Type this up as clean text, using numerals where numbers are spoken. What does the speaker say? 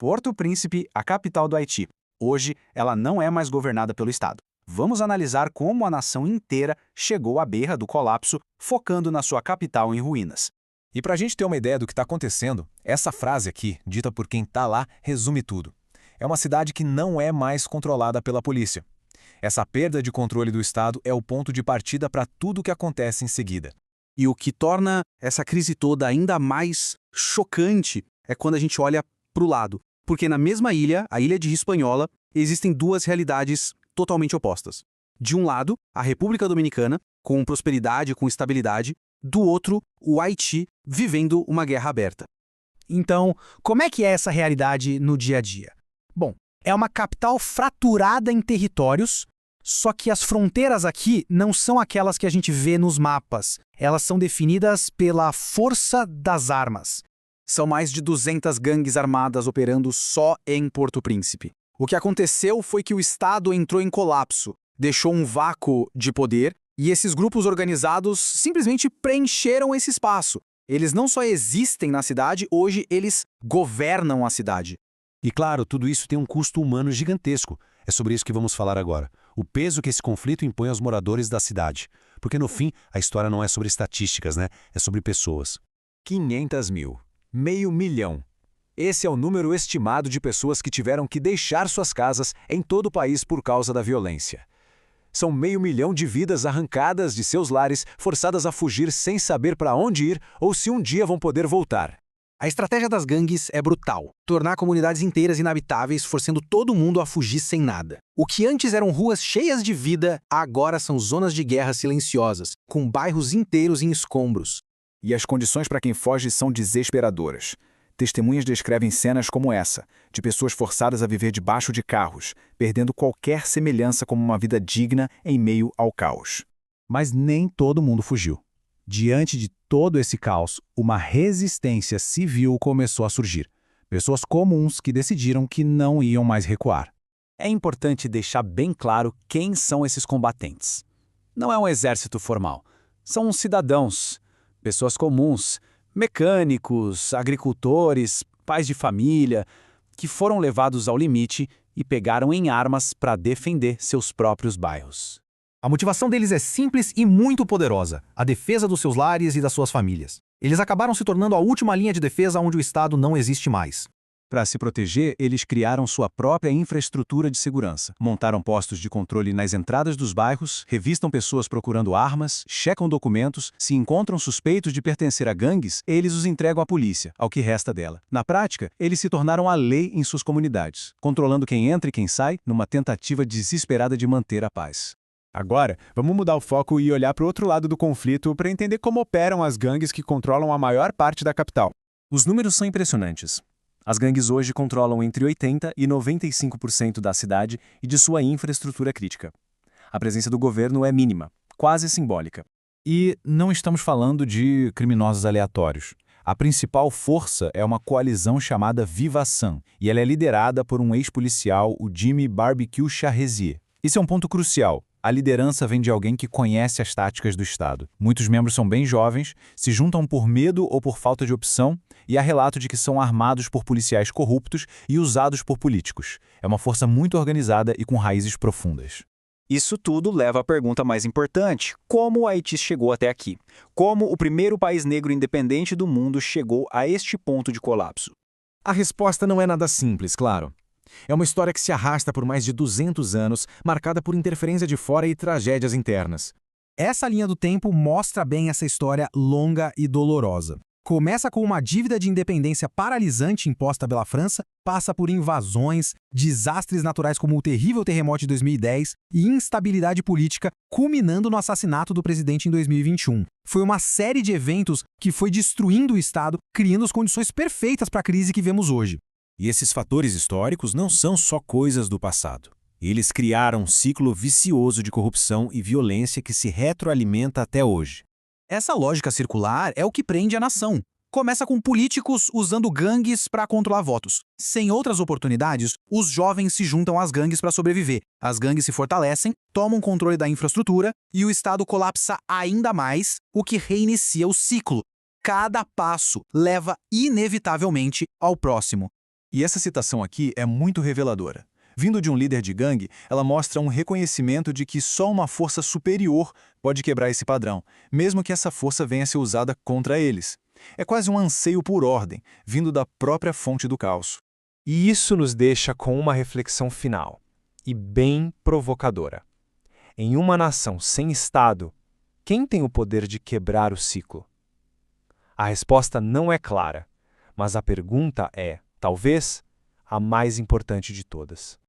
Porto Príncipe, a capital do Haiti. Hoje, ela não é mais governada pelo Estado. Vamos analisar como a nação inteira chegou à beira do colapso, focando na sua capital em ruínas. E para a gente ter uma ideia do que está acontecendo, essa frase aqui, dita por quem está lá, resume tudo. É uma cidade que não é mais controlada pela polícia. Essa perda de controle do Estado é o ponto de partida para tudo o que acontece em seguida. E o que torna essa crise toda ainda mais chocante é quando a gente olha para o lado. Porque na mesma ilha, a ilha de Hispaniola, existem duas realidades totalmente opostas. De um lado, a República Dominicana, com prosperidade, com estabilidade. Do outro, o Haiti, vivendo uma guerra aberta. Então, como é que é essa realidade no dia a dia? Bom, é uma capital fraturada em territórios, só que as fronteiras aqui não são aquelas que a gente vê nos mapas. Elas são definidas pela força das armas. São mais de 200 gangues armadas operando só em Porto Príncipe. O que aconteceu foi que o Estado entrou em colapso, deixou um vácuo de poder e esses grupos organizados simplesmente preencheram esse espaço. Eles não só existem na cidade, hoje eles governam a cidade. E claro, tudo isso tem um custo humano gigantesco. É sobre isso que vamos falar agora. O peso que esse conflito impõe aos moradores da cidade. Porque no fim, a história não é sobre estatísticas, né? É sobre pessoas. 500 mil. Meio milhão. Esse é o número estimado de pessoas que tiveram que deixar suas casas em todo o país por causa da violência. São 500 mil de vidas arrancadas de seus lares, forçadas a fugir sem saber para onde ir ou se um dia vão poder voltar. A estratégia das gangues é brutal. Tornar comunidades inteiras inabitáveis, forçando todo mundo a fugir sem nada. O que antes eram ruas cheias de vida, agora são zonas de guerra silenciosas, com bairros inteiros em escombros. E as condições para quem foge são desesperadoras. Testemunhas descrevem cenas como essa, de pessoas forçadas a viver debaixo de carros, perdendo qualquer semelhança com uma vida digna em meio ao caos. Mas nem todo mundo fugiu. Diante de todo esse caos, uma resistência civil começou a surgir. Pessoas comuns que decidiram que não iam mais recuar. É importante deixar bem claro quem são esses combatentes. Não é um exército formal. São cidadãos, pessoas comuns, mecânicos, agricultores, pais de família, que foram levados ao limite e pegaram em armas para defender seus próprios bairros. A motivação deles é simples e muito poderosa, a defesa dos seus lares e das suas famílias. Eles acabaram se tornando a última linha de defesa onde o Estado não existe mais. Para se proteger, eles criaram sua própria infraestrutura de segurança. Montaram postos de controle nas entradas dos bairros, revistam pessoas procurando armas, checam documentos, se encontram suspeitos de pertencer a gangues, eles os entregam à polícia, ao que resta dela. Na prática, eles se tornaram a lei em suas comunidades, controlando quem entra e quem sai, numa tentativa desesperada de manter a paz. Agora, vamos mudar o foco e olhar para o outro lado do conflito para entender como operam as gangues que controlam a maior parte da capital. Os números são impressionantes. As gangues hoje controlam entre 80% e 95% da cidade e de sua infraestrutura crítica. A presença do governo é mínima, quase simbólica. E não estamos falando de criminosos aleatórios. A principal força é uma coalizão chamada Viva Sam, e ela é liderada por um ex-policial, o Jimmy Barbecue Charresier. Esse é um ponto crucial. A liderança vem de alguém que conhece as táticas do Estado. Muitos membros são bem jovens, se juntam por medo ou por falta de opção, e há relato de que são armados por policiais corruptos e usados por políticos. É uma força muito organizada e com raízes profundas. Isso tudo leva à pergunta mais importante: como o Haiti chegou até aqui? Como o primeiro país negro independente do mundo chegou a este ponto de colapso? A resposta não é nada simples, claro. É uma história que se arrasta por mais de 200 anos, marcada por interferência de fora e tragédias internas. Essa linha do tempo mostra bem essa história longa e dolorosa. Começa com uma dívida de independência paralisante imposta pela França, passa por invasões, desastres naturais como o terrível terremoto de 2010 e instabilidade política, culminando no assassinato do presidente em 2021. Foi uma série de eventos que foi destruindo o Estado, criando as condições perfeitas para a crise que vemos hoje. E esses fatores históricos não são só coisas do passado. Eles criaram um ciclo vicioso de corrupção e violência que se retroalimenta até hoje. Essa lógica circular é o que prende a nação. Começa com políticos usando gangues para controlar votos. Sem outras oportunidades, os jovens se juntam às gangues para sobreviver. As gangues se fortalecem, tomam controle da infraestrutura e o Estado colapsa ainda mais, o que reinicia o ciclo. Cada passo leva inevitavelmente ao próximo. E essa citação aqui é muito reveladora. Vindo de um líder de gangue, ela mostra um reconhecimento de que só uma força superior pode quebrar esse padrão, mesmo que essa força venha a ser usada contra eles. É quase um anseio por ordem, vindo da própria fonte do caos. E isso nos deixa com uma reflexão final, e bem provocadora. Em uma nação sem Estado, quem tem o poder de quebrar o ciclo? A resposta não é clara, mas a pergunta é, talvez, a mais importante de todas.